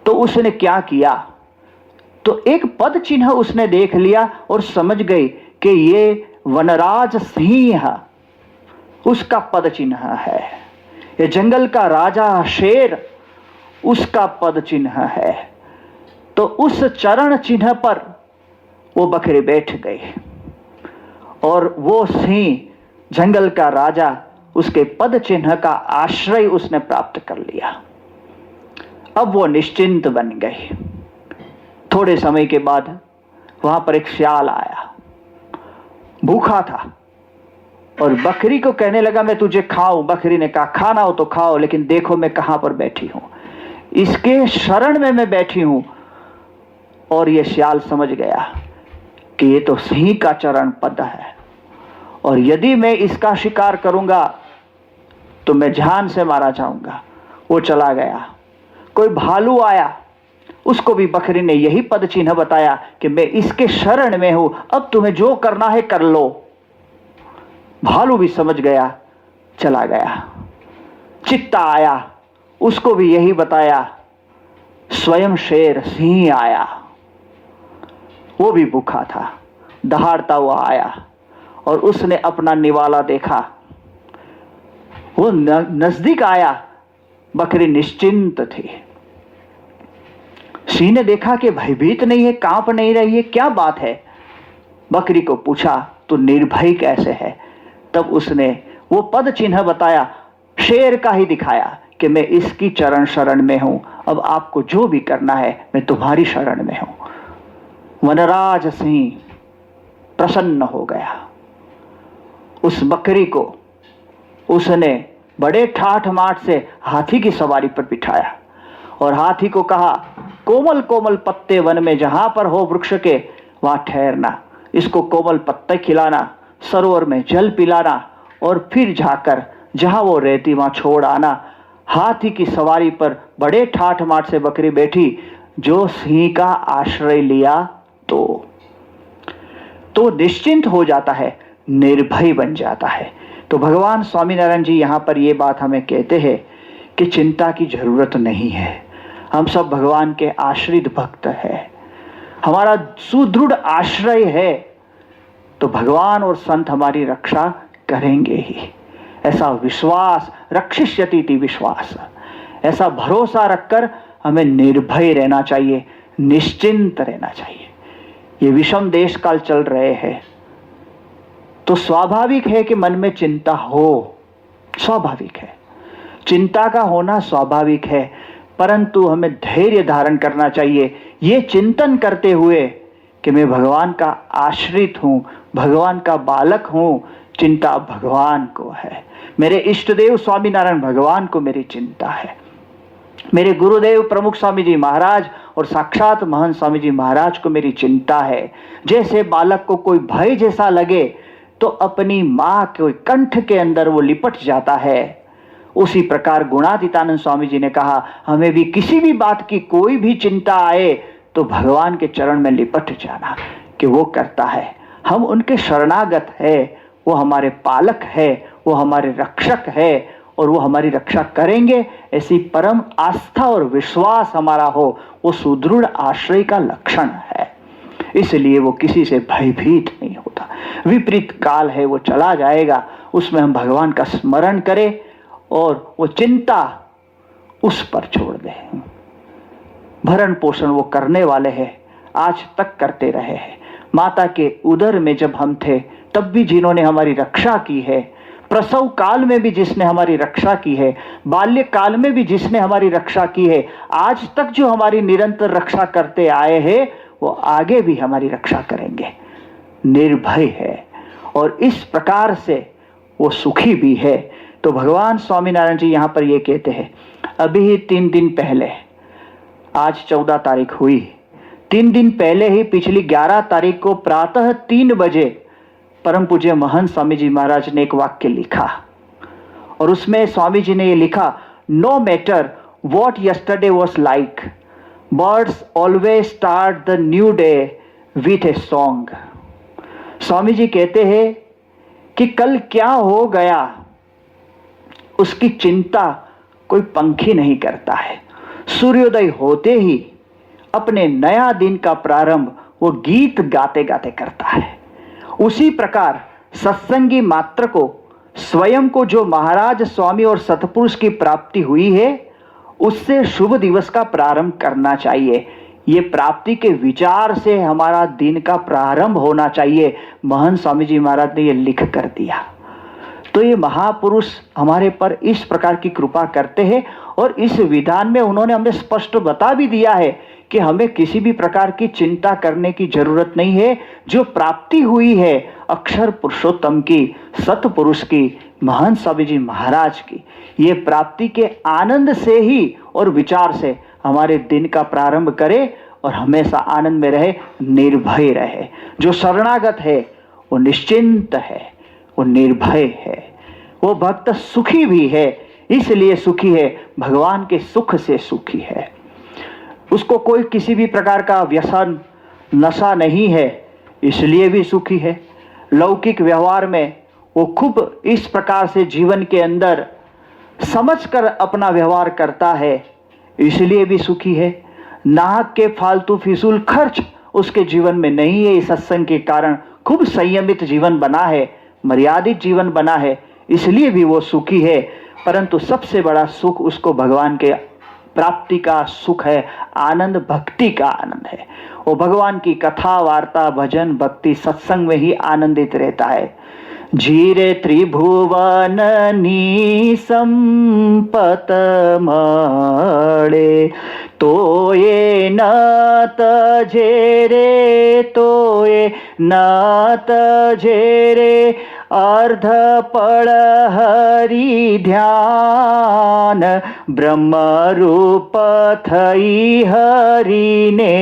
तो उसने क्या किया, तो एक पद चिन्ह उसने देख लिया और समझ गई कि ये वनराज सिंह उसका पद चिन्ह है, ये जंगल का राजा शेर उसका पद चिन्ह है। तो उस चरण चिन्ह पर वो बकरी बैठ गई और वो सिंह जंगल का राजा, उसके पद चिन्ह का आश्रय उसने प्राप्त कर लिया। अब वो निश्चिंत बन गई। थोड़े समय के बाद वहां पर एक सियाल आया, भूखा था, और बकरी को कहने लगा मैं तुझे खाऊं। बकरी ने कहा खाना हो तो खाओ, लेकिन देखो मैं कहां पर बैठी हूं, इसके शरण में मैं बैठी हूं। और यह सियाल समझ गया कि ये तो सिंह का चरण पद है, और यदि मैं इसका शिकार करूंगा तो मैं जान से मारा जाऊंगा। वो चला गया। कोई भालू आया, उसको भी बकरी ने यही पद चिन्ह बताया कि मैं इसके शरण में हूं, अब तुम्हें जो करना है कर लो। भालू भी समझ गया, चला गया। चित्ता आया, उसको भी यही बताया। स्वयं शेर सिंह आया, वो भी भूखा था। दहाड़ता हुआ आया और उसने अपना निवाला देखा। वो नजदीक आया, बकरी निश्चिंत थी। सिंह ने देखा कि भयभीत नहीं है, कांप नहीं रही है, क्या बात है। बकरी को पूछा, तू निर्भय कैसे है? तब उसने वो पद चिन्ह बताया, शेर का ही दिखाया कि मैं इसकी चरण शरण में हूं, अब आपको जो भी करना है मैं तुम्हारी शरण में हूं। वनराज सिंह प्रसन्न हो गया। उस बकरी को उसने बड़े ठाठ माठ से हाथी की सवारी पर बिठाया और हाथी को कहा, कोमल कोमल पत्ते वन में जहां पर हो वृक्ष के वहां ठहरना, इसको कोमल पत्ते खिलाना, सरोवर में जल पिलाना और फिर जाकर जहां वो रहती वहां छोड़ आना। हाथी की सवारी पर बड़े ठाठ माठ से बकरी बैठी। जो सिंह का आश्रय लिया तो निश्चिंत हो जाता है, निर्भय बन जाता है। तो भगवान स्वामीनारायण जी यहां पर यह बात हमें कहते हैं कि चिंता की जरूरत नहीं है। हम सब भगवान के आश्रित भक्त हैं, हमारा सुदृढ़ आश्रय है, तो भगवान और संत हमारी रक्षा करेंगे ही। ऐसा विश्वास, रक्षिष्यति इति विश्वास, ऐसा भरोसा रखकर हमें निर्भय रहना चाहिए, निश्चिंत रहना चाहिए। ये विषम देश काल चल रहे हैं तो स्वाभाविक है कि मन में चिंता हो, स्वाभाविक है, चिंता का होना स्वाभाविक है, परंतु हमें धैर्य धारण करना चाहिए, ये चिंतन करते हुए कि मैं भगवान का आश्रित हूं, भगवान का बालक हूं। चिंता भगवान को है, मेरे इष्ट देव स्वामीनारायण भगवान को मेरी चिंता है, मेरे गुरुदेव प्रमुख स्वामी जी महाराज और साक्षात महंत स्वामी जी महाराज को मेरी चिंता है। जैसे बालक को कोई भय जैसा लगे तो अपनी मां के कंठ के अंदर वो लिपट जाता है, उसी प्रकार गुणातीतानंद स्वामी जी ने कहा, हमें भी किसी भी बात की कोई भी चिंता आए तो भगवान के चरण में लिपट जाना, कि वो करता है, हम उनके शरणागत है, वो हमारे पालक है, वो हमारे रक्षक है और वो हमारी रक्षा करेंगे। ऐसी परम आस्था और विश्वास हमारा हो, वो सुदृढ़ आश्रय का लक्षण है। इसलिए वो किसी से भयभीत नहीं होता। विपरीत काल है, वो चला जाएगा, उसमें हम भगवान का स्मरण करें और वो चिंता उस पर छोड़ दें। भरण पोषण वो करने वाले हैं, आज तक करते रहे हैं। माता के उदर में जब हम थे तब भी जिन्होंने हमारी रक्षा की है, प्रसव काल में भी जिसने हमारी रक्षा की है, बाल्य काल में भी जिसने हमारी रक्षा की है, आज तक जो हमारी निरंतर रक्षा करते आए हैं, वो आगे भी हमारी रक्षा करेंगे। निर्भय है और इस प्रकार से वो सुखी भी है। तो भगवान स्वामीनारायण जी यहां पर ये कहते हैं, अभी 3 दिन पहले, आज 14 तारीख हुई, 3 दिन पहले ही पिछली 11 तारीख को प्रातः 3 बजे परम पूज्य महंत स्वामी जी महाराज ने एक वाक्य लिखा और उसमें स्वामी जी ने ये लिखा, no matter what yesterday was like, birds always start the new day with a song. Swami ji कहते हैं कि कल क्या हो गया उसकी चिंता कोई पंखी नहीं करता है। सूर्योदय होते ही अपने नया दिन का प्रारंभ वो गीत गाते गाते करता है। उसी प्रकार सत्संगी मात्र को, स्वयं को जो महाराज स्वामी और सतपुरुष की प्राप्ति हुई है, उससे शुभ दिवस का प्रारंभ करना चाहिए। ये प्राप्ति के विचार से हमारा दिन का प्रारंभ होना चाहिए। महंत स्वामी जी महाराज ने ये लिख कर दिया। तो ये महापुरुष हमारे पर इस प्रकार की कृपा करते हैं और इस विधान में उन्होंने हमें स्पष्ट बता भी दिया है कि हमें किसी भी प्रकार की चिंता करने की जरूरत नहीं है। जो प्राप्ति हुई है अक्षर पुरुषोत्तम की, सतपुरुष की, महंत स्वामी जी महाराज की, ये प्राप्ति के आनंद से ही और विचार से हमारे दिन का प्रारंभ करे और हमेशा आनंद में रहे, निर्भय रहे। जो शरणागत है वो निश्चिंत है, वो निर्भय है, वो भक्त सुखी भी है। इसलिए सुखी है, भगवान के सुख से सुखी है। उसको कोई किसी भी प्रकार का व्यसन, नशा नहीं है, इसलिए भी सुखी है। लौकिक व्यवहार में वो खूब इस प्रकार से जीवन के अंदर समझकर अपना व्यवहार करता है, इसलिए भी सुखी है। नाहक के फालतू फिजूल खर्च उसके जीवन में नहीं है। इस सत्संग के कारण खूब संयमित जीवन बना है, मर्यादित जीवन बना है, इसलिए भी वो सुखी है। परंतु सबसे बड़ा सुख उसको भगवान के प्राप्ति का सुख है, आनंद भक्ति का आनंद है। वो भगवान की कथा वार्ता भजन भक्ति सत्संग में ही आनंदित रहता है। जीरे त्रिभुवन संपत मळे तोये न तजेरे तोये न तजेरे अर्ध पळ हरि ध्यान ब्रह्मरूप थई हरिने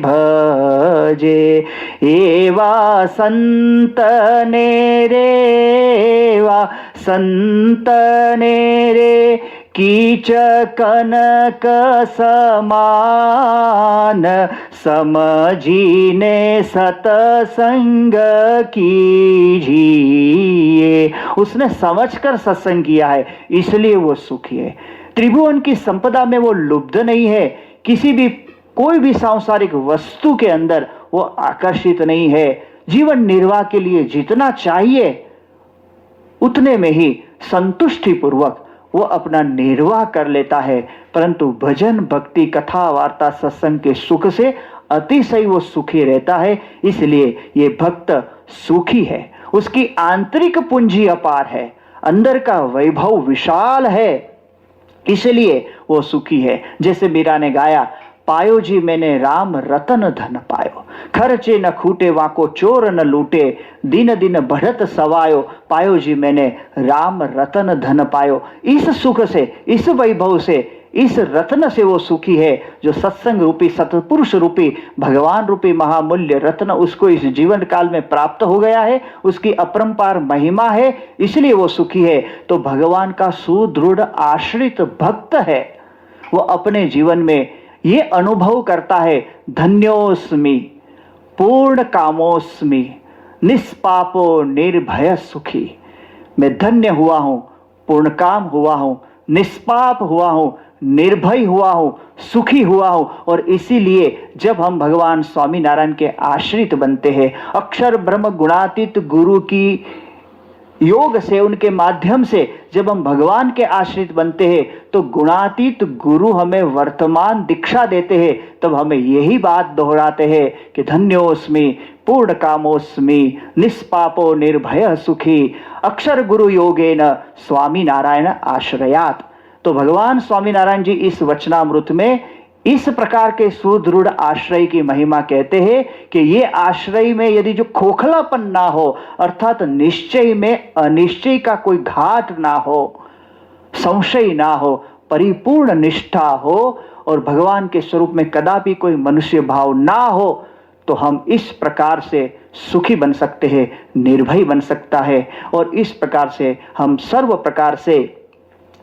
भजे एवा संतने रे वा संतने रे कीच कनक समान समझीने सतसंग कीजिए। उसने समझकर सत्संग किया है, इसलिए वो सुखी है। त्रिभुवन की संपदा में वो लुब्ध नहीं है, किसी भी कोई भी सांसारिक वस्तु के अंदर वो आकर्षित नहीं है। जीवन निर्वाह के लिए जितना चाहिए उतने में ही संतुष्टि पूर्वक वो अपना निर्वाह कर लेता है। परंतु भजन भक्ति कथा वार्ता सत्संग के सुख से अतिशय वो सुखी रहता है, इसलिए ये भक्त सुखी है। उसकी आंतरिक पूंजी अपार है, अंदर का वैभव विशाल है, इसलिए वो सुखी है। जैसे मीरा ने गाया, पायो जी मैंने राम रतन धन पायो, खर्चे न खूटे वाको चोर न लूटे, दिन दिन बढ़त सवायो, पायो जी मैंने राम रतन धन पायो। इस सुख से, इस वैभव से, इस रत्न से वो सुखी है, जो सत्संग रूपी सतपुरुष रूपी भगवान रूपी महामूल्य रत्न उसको इस जीवन काल में प्राप्त हो गया है। उसकी अपरंपार महिमा है, इसलिए वो सुखी है। तो भगवान का सुदृढ़ आश्रित भक्त है, वो अपने जीवन में ये अनुभव करता है, धन्योस्मि पूर्ण कामोस्मि निष्पापो निर्भय सुखी। मैं धन्य हुआ हूं, पूर्ण काम हुआ हूं, निष्पाप हुआ हूं, निर्भय हुआ हूं, सुखी हुआ हूं। और इसीलिए जब हम भगवान स्वामी नारायण के आश्रित बनते हैं, अक्षर ब्रह्म गुणातीत गुरु की योग से, उनके माध्यम से जब हम भगवान के आश्रित बनते हैं, तो गुणातीत गुरु हमें वर्तमान दीक्षा देते हैं। तब हमें यही बात दोहराते हैं कि धन्योस्मि पूर्ण कामोस्मि निष्पापो निर्भय सुखी अक्षर गुरु योगेन स्वामी नारायण आश्रयात। तो भगवान स्वामी नारायण जी इस वचनामृत में इस प्रकार के सुदृढ़ आश्रय की महिमा कहते हैं कि ये आश्रय में यदि जो खोखलापन ना हो, अर्थात निश्चय में अनिश्चय का कोई घाट ना हो, संशय ना हो, परिपूर्ण निष्ठा हो और भगवान के स्वरूप में कदापि कोई मनुष्य भाव ना हो, तो हम इस प्रकार से सुखी बन सकते हैं, निर्भय बन सकता है। और इस प्रकार से हम सर्व प्रकार से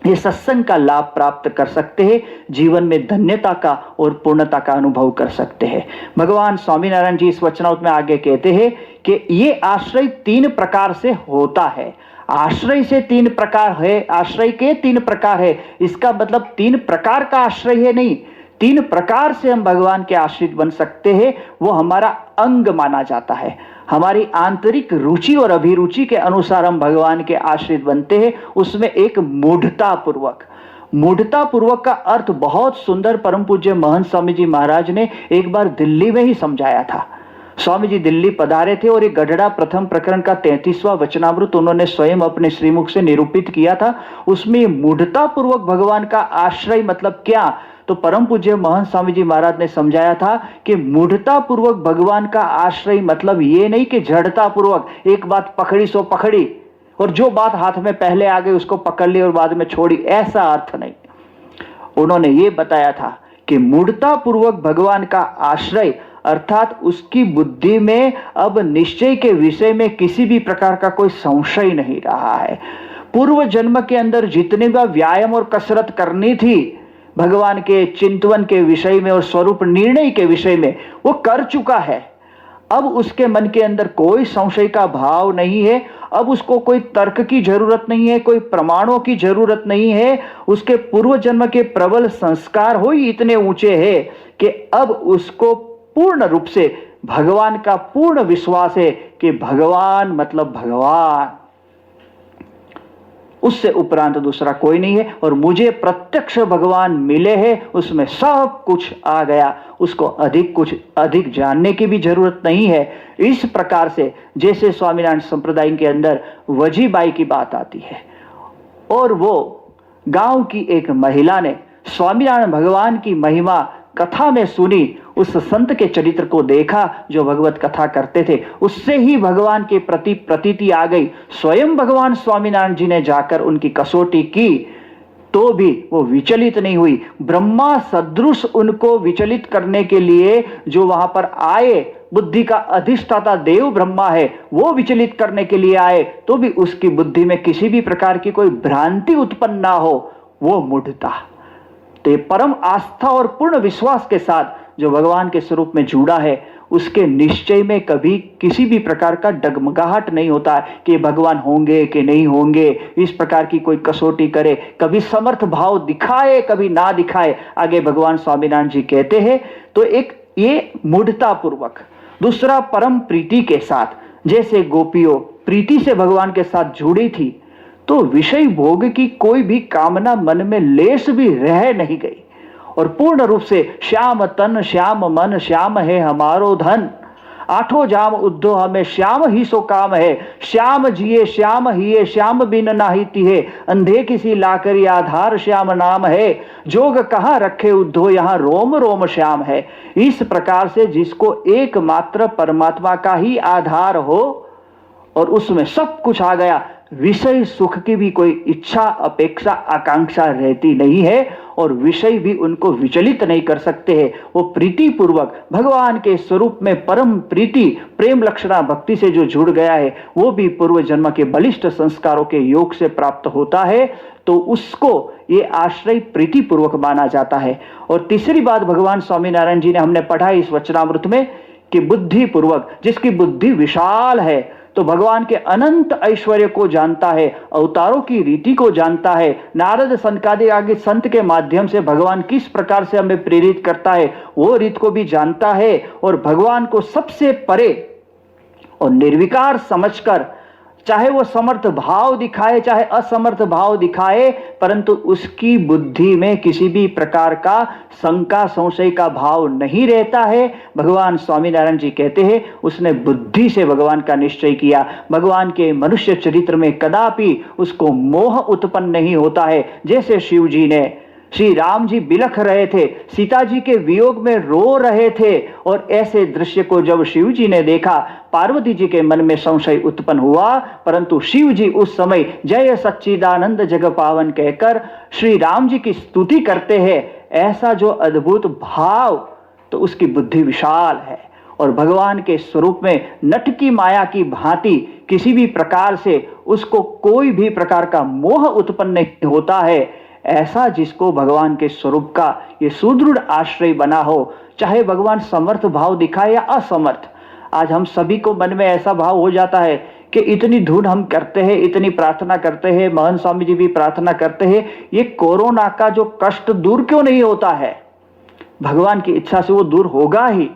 ये सत्संग का लाभ प्राप्त कर सकते हैं, जीवन में धन्यता का और पूर्णता का अनुभव कर सकते हैं। भगवान स्वामीनारायण जी इस वचनामृत में आगे कहते हैं कि ये आश्रय 3 प्रकार से होता है। आश्रय से 3 प्रकार है, आश्रय के 3 प्रकार है। इसका मतलब 3 प्रकार का आश्रय है नहीं, 3 प्रकार से हम भगवान के आश्रित बन सकते हैं। वो हमारा अंग माना जाता है, हमारी आंतरिक रुचि और अभिरुचि के अनुसार हम भगवान के आश्रित बनते हैं। उसमें एक मूढ़ता पूर्वक, मूढ़ता पूर्वक का अर्थ बहुत सुंदर परम पूज्य महंत स्वामी जी महाराज ने एक बार दिल्ली में ही समझाया था। स्वामी जी दिल्ली पधारे थे और ये गढ़ड़ा प्रथम प्रकरण का 33वां वचनामृत उन्होंने स्वयं अपने श्रीमुख से निरूपित किया था। उसमें मूढ़ता पूर्वक भगवान का आश्रय मतलब क्या, तो परम पूज्य महंत स्वामी जी महाराज ने समझाया था कि मूढ़ता पूर्वक भगवान का आश्रय मतलब ये नहीं कि जड़ता पूर्वक एक बात पकड़ी सो पकड़ी और जो बात हाथ में पहले आ गई उसको पकड़ ली और बाद में छोड़ी, ऐसा अर्थ नहीं। उन्होंने ये बताया था कि मूढ़ता पूर्वक भगवान का आश्रय अर्थात उसकी बुद्धि में अब निश्चय के विषय में किसी भी प्रकार का कोई संशय नहीं रहा है। पूर्व जन्म के अंदर जितने भी व्यायाम और कसरत करनी थी भगवान के चिंतन के विषय में और स्वरूप निर्णय के विषय में, वो कर चुका है। अब उसके मन के अंदर कोई संशय का भाव नहीं है। अब उसको कोई तर्क की जरूरत नहीं है, कोई प्रमाणों की जरूरत नहीं है। उसके पूर्व जन्म के प्रबल संस्कार हो ही इतने ऊंचे हैं कि अब उसको पूर्ण रूप से भगवान का पूर्ण विश्वास है कि भगवान मतलब भगवान, उससे उपरांत दूसरा कोई नहीं है। और मुझे प्रत्यक्ष भगवान मिले हैं, उसमें सब कुछ आ गया, उसको अधिक जानने की भी जरूरत नहीं है। इस प्रकार से जैसे स्वामीनारायण संप्रदाय के अंदर वजीबाई की बात आती है और वो गांव की एक महिला ने स्वामीनारायण भगवान की महिमा कथा में सुनी, उस संत के चरित्र को देखा जो भगवत कथा करते थे, उससे ही भगवान के प्रति प्रतीति आ गई। स्वयं भगवान स्वामीनारायण जी ने जाकर उनकी कसौटी की तो भी वो विचलित नहीं हुई। ब्रह्मा सदृश उनको विचलित करने के लिए जो वहां पर आए, बुद्धि का अधिष्ठाता देव ब्रह्मा है, वो विचलित करने के लिए आए तो भी उसकी बुद्धि में किसी भी प्रकार की कोई भ्रांति उत्पन्न ना हो, वो मूढ़ता। तो परम आस्था और पूर्ण विश्वास के साथ जो भगवान के स्वरूप में जुड़ा है, उसके निश्चय में कभी किसी भी प्रकार का डगमगाहट नहीं होता है कि भगवान होंगे कि नहीं होंगे, इस प्रकार की कोई कसौटी करे, कभी समर्थ भाव दिखाए कभी ना दिखाए। आगे भगवान स्वामीनारायण जी कहते हैं तो एक ये मूढ़ता पूर्वक, दूसरा परम प्रीति के साथ, जैसे गोपियों प्रीति से भगवान के साथ जुड़ी थी तो विषय भोग की कोई भी कामना मन में लेश भी रह नहीं गई और पूर्ण रूप से श्याम तन श्याम मन श्याम है हमारो धन, आठों जाम उद्धो हमें श्याम ही सो काम है, श्याम जिए श्याम हिए श्याम बिन नाही तिहे, अंधे किसी लाकरी आधार श्याम नाम है, जोग कहाँ रखे उद्धो यहाँ रोम रोम श्याम है। इस प्रकार से जिसको एकमात्र परमात्मा का ही आधार हो और उसमें सब कुछ आ गया, विषय सुख की भी कोई इच्छा अपेक्षा आकांक्षा रहती नहीं है और विषय भी उनको विचलित नहीं कर सकते हैं। वो प्रीति पूर्वक भगवान के स्वरूप में परम प्रीति प्रेम लक्षणा भक्ति से जो जुड़ गया है, वो भी पूर्व जन्म के बलिष्ठ संस्कारों के योग से प्राप्त होता है, तो उसको ये आश्रय प्रीति पूर्वक माना जाता है। और तीसरी बात भगवान स्वामीनारायण जी ने हमने पढ़ा इस वचनामृत में कि बुद्धि पूर्वक, जिसकी बुद्धि विशाल है तो भगवान के अनंत ऐश्वर्य को जानता है, अवतारों की रीति को जानता है, नारद संकादि आगे संत के माध्यम से भगवान किस प्रकार से हमें प्रेरित करता है वो रीत को भी जानता है और भगवान को सबसे परे और निर्विकार समझकर, चाहे वो समर्थ भाव दिखाए चाहे असमर्थ भाव दिखाए, परंतु उसकी बुद्धि में किसी भी प्रकार का शंका संशय का भाव नहीं रहता है। भगवान स्वामीनारायण जी कहते हैं उसने बुद्धि से भगवान का निश्चय किया, भगवान के मनुष्य चरित्र में कदापि उसको मोह उत्पन्न नहीं होता है। जैसे शिव जी ने, श्री राम जी बिलख रहे थे, सीता जी के वियोग में रो रहे थे और ऐसे दृश्य को जब शिव जी ने देखा, पार्वती जी के मन में संशय उत्पन्न हुआ, परंतु शिव जी उस समय जय सच्चिदानंद जग पावन कहकर श्री राम जी की स्तुति करते हैं। ऐसा जो अद्भुत भाव, तो उसकी बुद्धि विशाल है और भगवान के स्वरूप में नट की माया की भांति किसी भी प्रकार से उसको कोई भी प्रकार का मोह उत्पन्न नहीं होता है। ऐसा जिसको भगवान के स्वरूप का ये सुदृढ़ आश्रय बना हो, चाहे भगवान समर्थ भाव दिखाए या असमर्थ। आज हम सभी को मन में ऐसा भाव हो जाता है कि इतनी धून हम करते हैं, इतनी प्रार्थना करते हैं, महंत स्वामी जी भी प्रार्थना करते हैं, ये कोरोना का जो कष्ट दूर क्यों नहीं होता है? भगवान की इच्छा से वो दूर होगा ही,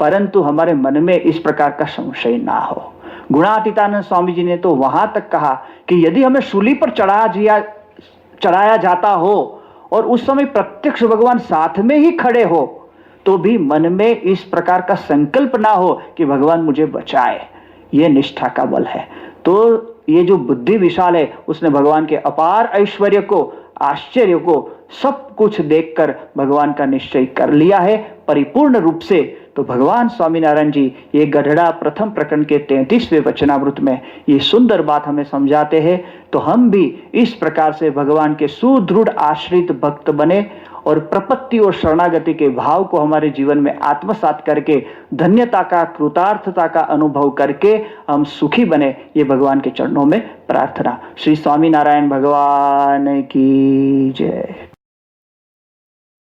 परंतु हमारे मन में इस प्रकार का संशय ना हो। गुणातीतानंद स्वामी जी ने तो वहां तक कहा कि यदि हमें सूली पर चढ़ाया जाता हो और उस समय प्रत्यक्ष भगवान साथ में ही खड़े हो तो भी मन में इस प्रकार का संकल्प ना हो कि भगवान मुझे बचाए। ये निष्ठा का बल है। तो ये जो बुद्धि विशाल है उसने भगवान के अपार ऐश्वर्य को, आश्चर्य को, सब कुछ देखकर भगवान का निश्चय कर लिया है परिपूर्ण रूप से। तो भगवान स्वामीनारायण जी ये गढ़ड़ा प्रथम प्रकरण के 33वें वचनामृत में ये सुंदर बात हमें समझाते हैं। तो हम भी इस प्रकार से भगवान के सुदृढ़ आश्रित भक्त बने और प्रपत्ति और शरणागति के भाव को हमारे जीवन में आत्मसात करके धन्यता का, कृतार्थता का अनुभव करके हम सुखी बने, ये भगवान के चरणों में प्रार्थना। श्री स्वामीनारायण भगवान की जय।